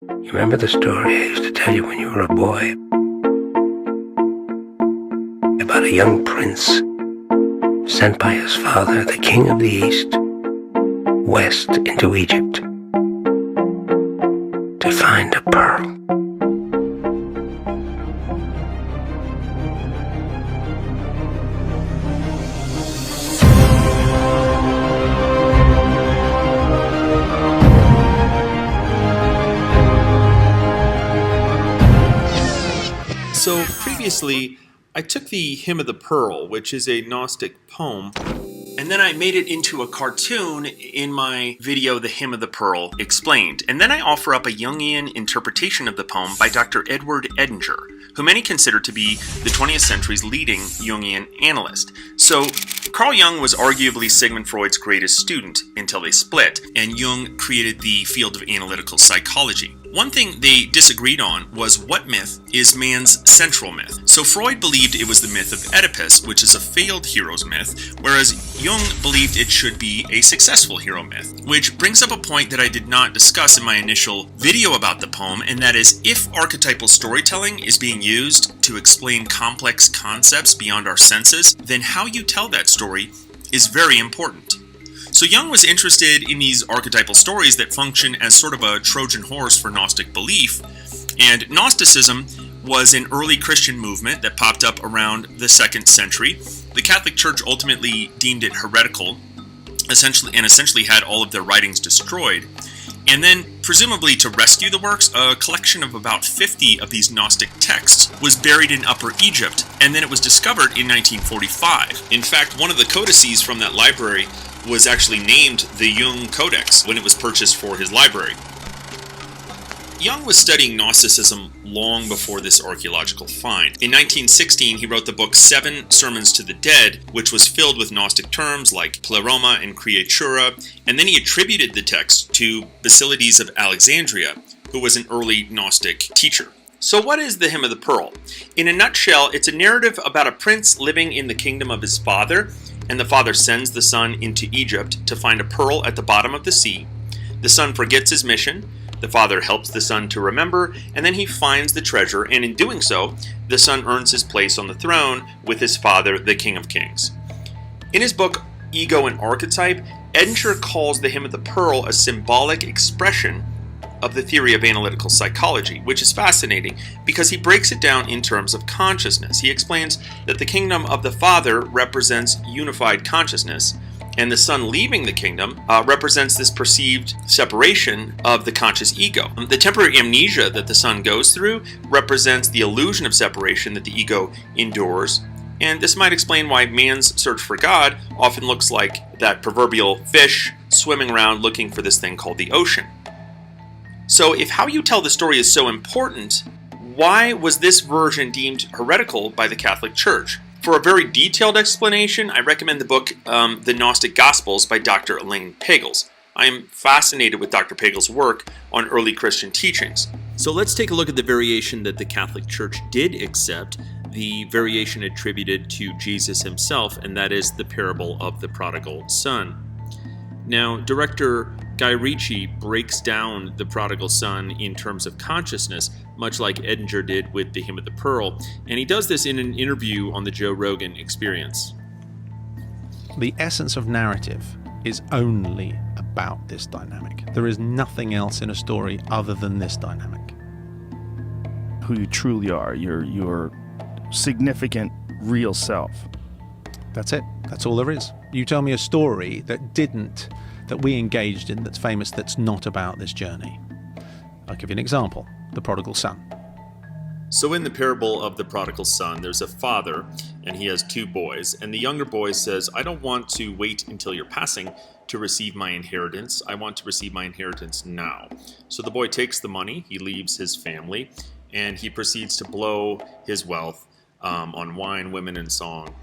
You remember the story I used to tell you when you were a boy? About a young prince sent by his father, the king of the East, west into Egypt to find a pearl. So previously, I took the Hymn of the Pearl, which is a Gnostic poem, and then I made it into a cartoon in my video, The Hymn of the Pearl Explained. And then I offer up a Jungian interpretation of the poem by Dr. Edward Edinger, who many consider to be the 20th century's leading Jungian analyst. So Carl Jung was arguably Sigmund Freud's greatest student until they split, and Jung created the field of analytical psychology. One thing they disagreed on was what myth is man's central myth. So Freud believed it was the myth of Oedipus, which is a failed hero's myth, whereas Jung believed it should be a successful hero myth. Which brings up a point that I did not discuss in my initial video about the poem, and that is, if archetypal storytelling is being used to explain complex concepts beyond our senses, then how you tell that story is very important. So Jung was interested in these archetypal stories that function as sort of a Trojan horse for Gnostic belief, and Gnosticism was an early Christian movement that popped up around the 2nd century. The Catholic Church ultimately deemed it heretical, essentially had all of their writings destroyed. And then, presumably to rescue the works, a collection of about 50 of these Gnostic texts was buried in Upper Egypt, and then it was discovered in 1945. In fact, one of the codices from that library was actually named the Jung Codex when it was purchased for his library. Jung was studying Gnosticism long before this archaeological find. In 1916, he wrote the book 7 Sermons to the Dead, which was filled with Gnostic terms like pleroma and creatura, and then he attributed the text to Basilides of Alexandria, who was an early Gnostic teacher. So what is the Hymn of the Pearl? In a nutshell, it's a narrative about a prince living in the kingdom of his father, and the father sends the son into Egypt to find a pearl at the bottom of the sea. The son forgets his mission. The father helps the son to remember, and then he finds the treasure, and in doing so, the son earns his place on the throne with his father, the King of Kings. In his book, Ego and Archetype, Edinger calls the Hymn of the Pearl a symbolic expression of the theory of analytical psychology, which is fascinating because he breaks it down in terms of consciousness. He explains that the kingdom of the Father represents unified consciousness, and the Son leaving the kingdom represents this perceived separation of the conscious ego. The temporary amnesia that the Son goes through represents the illusion of separation that the ego endures, and this might explain why man's search for God often looks like that proverbial fish swimming around looking for this thing called the ocean. So if how you tell the story is so important, why was this version deemed heretical by the Catholic Church? For a very detailed explanation, I recommend the book The Gnostic Gospels by Dr. Elaine Pagels. I am fascinated with Dr. Pagels' work on early Christian teachings. So let's take a look at the variation that the Catholic Church did accept, the variation attributed to Jesus himself, and that is the parable of the Prodigal Son. Now, director Guy Ritchie breaks down the Prodigal Son in terms of consciousness, much like Edinger did with the Hymn of the Pearl, and he does this in an interview on the Joe Rogan Experience. The essence of narrative is only about this dynamic. There is nothing else in a story other than this dynamic. Who you truly are, your significant, real self. That's it. That's all there is. You tell me a story that we engaged in, that's famous, that's not about this journey. I'll give you an example. The Prodigal Son. So in the parable of the Prodigal Son, there's a father, and he has 2 boys, and the younger boy says, I don't want to wait until you're passing to receive my inheritance. I want to receive my inheritance now. So the boy takes the money, he leaves his family, and he proceeds to blow his wealth on wine, women, and song.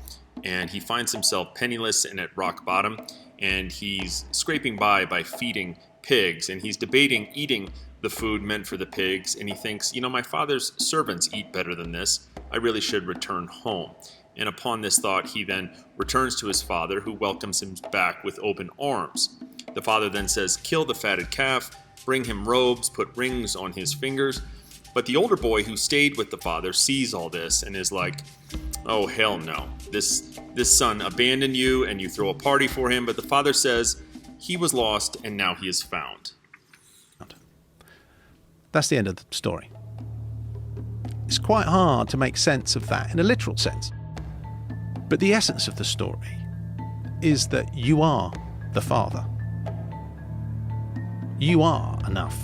And he finds himself penniless and at rock bottom, and he's scraping by feeding pigs, and he's debating eating the food meant for the pigs, and he thinks, my father's servants eat better than this. I really should return home. And upon this thought, he then returns to his father, who welcomes him back with open arms. The father then says, kill the fatted calf, bring him robes, put rings on his fingers. But the older boy who stayed with the father sees all this and is like, oh, hell no. This son abandoned you and you throw a party for him. But the father says he was lost and now he is found. That's the end of the story. It's quite hard to make sense of that in a literal sense. But the essence of the story is that you are the father. You are enough.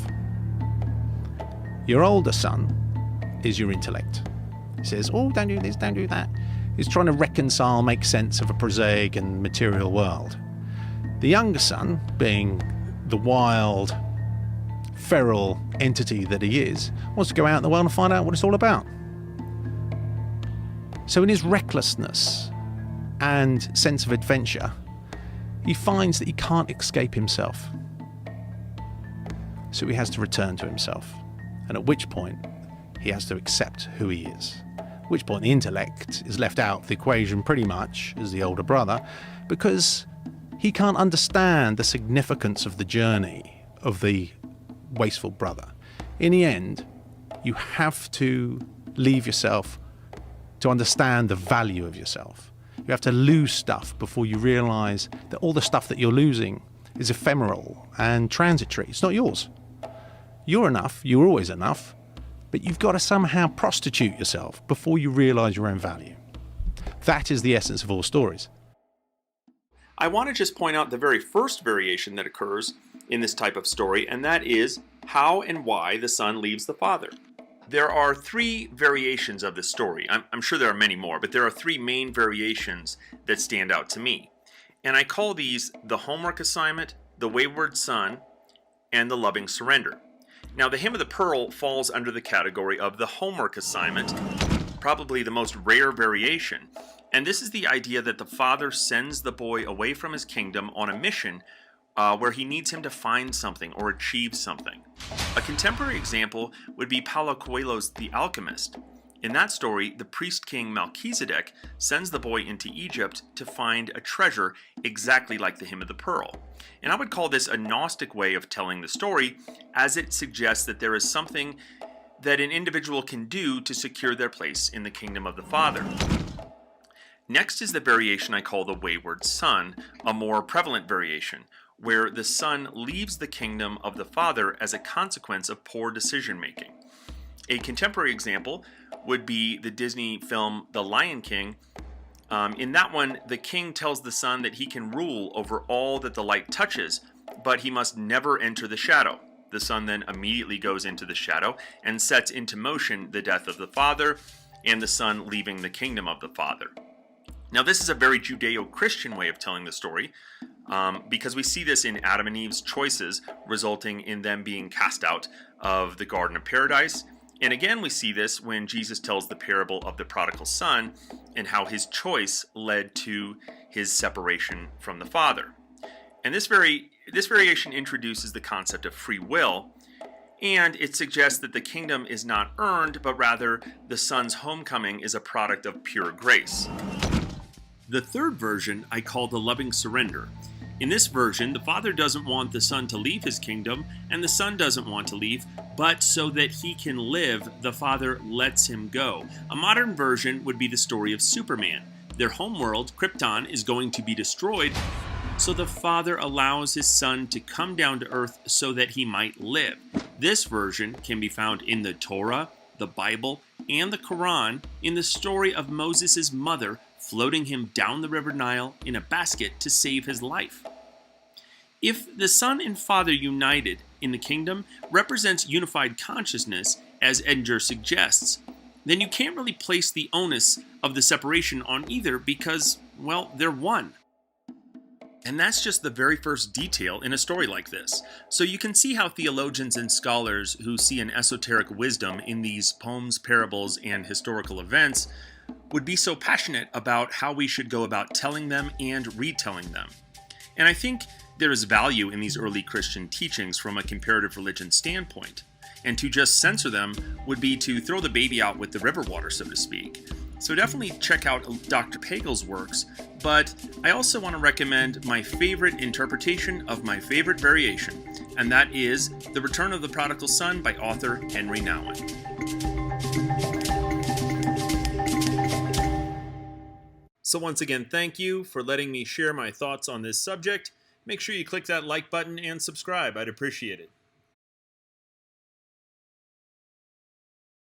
Your older son is your intellect. He says, oh, don't do this, don't do that. He's trying to reconcile, make sense of a prosaic and material world. The younger son, being the wild, feral entity that he is, wants to go out in the world and find out what it's all about. So in his recklessness and sense of adventure, he finds that he can't escape himself. So he has to return to himself. And at which point, he has to accept who he is. At which point, the intellect is left out of the equation pretty much as the older brother, because he can't understand the significance of the journey of the wasteful brother. In the end, you have to leave yourself to understand the value of yourself. You have to lose stuff before you realize that all the stuff that you're losing is ephemeral and transitory. It's not yours. You're enough, you're always enough, but you've got to somehow prostitute yourself before you realize your own value. That is the essence of all stories. I want to just point out the very first variation that occurs in this type of story, and that is how and why the son leaves the father. There are three variations of this story. I'm sure there are many more, but there are three main variations that stand out to me. And I call these the homework assignment, the wayward son, and the loving surrender. Now, the hymn of the pearl falls under the category of the homework assignment, probably the most rare variation. And this is the idea that the father sends the boy away from his kingdom on a mission where he needs him to find something or achieve something. A contemporary example would be Paulo Coelho's The Alchemist. In that story, the priest king Melchizedek sends the boy into Egypt to find a treasure exactly like the hymn of the pearl. And I would call this a Gnostic way of telling the story, as it suggests that there is something that an individual can do to secure their place in the kingdom of the Father. Next is the variation I call the Wayward Son, a more prevalent variation, where the son leaves the kingdom of the Father as a consequence of poor decision-making. A contemporary example would be the Disney film The Lion King. In that one, the king tells the son that he can rule over all that the light touches, but he must never enter the shadow. The son then immediately goes into the shadow and sets into motion the death of the father and the son leaving the kingdom of the Father. Now, this is a very Judeo-Christian way of telling the story, because we see this in Adam and Eve's choices, resulting in them being cast out of the Garden of Paradise. And again, we see this when Jesus tells the parable of the Prodigal Son and how his choice led to his separation from the Father. And this variation introduces the concept of free will, and it suggests that the kingdom is not earned, but rather the Son's homecoming is a product of pure grace. The third version I call the loving surrender. In this version, the Father doesn't want the Son to leave his kingdom, and the Son doesn't want to leave, but so that he can live, the Father lets him go. A modern version would be the story of Superman. Their homeworld, Krypton, is going to be destroyed, so the Father allows his Son to come down to earth so that he might live. This version can be found in the Torah, the Bible, and the Quran in the story of Moses' mother floating him down the river Nile in a basket to save his life. If the Son and Father united in the kingdom represents unified consciousness, as Edinger suggests, then you can't really place the onus of the separation on either because, well, they're one. And that's just the very first detail in a story like this. So you can see how theologians and scholars who see an esoteric wisdom in these poems, parables, and historical events would be so passionate about how we should go about telling them and retelling them. And I think there is value in these early Christian teachings from a comparative religion standpoint. And to just censor them would be to throw the baby out with the river water, so to speak. So definitely check out Dr. Pagel's works, but I also want to recommend my favorite interpretation of my favorite variation, and that is The Return of the Prodigal Son by author Henry Nowin. So once again, thank you for letting me share my thoughts on this subject. Make sure you click that like button and subscribe. I'd appreciate it.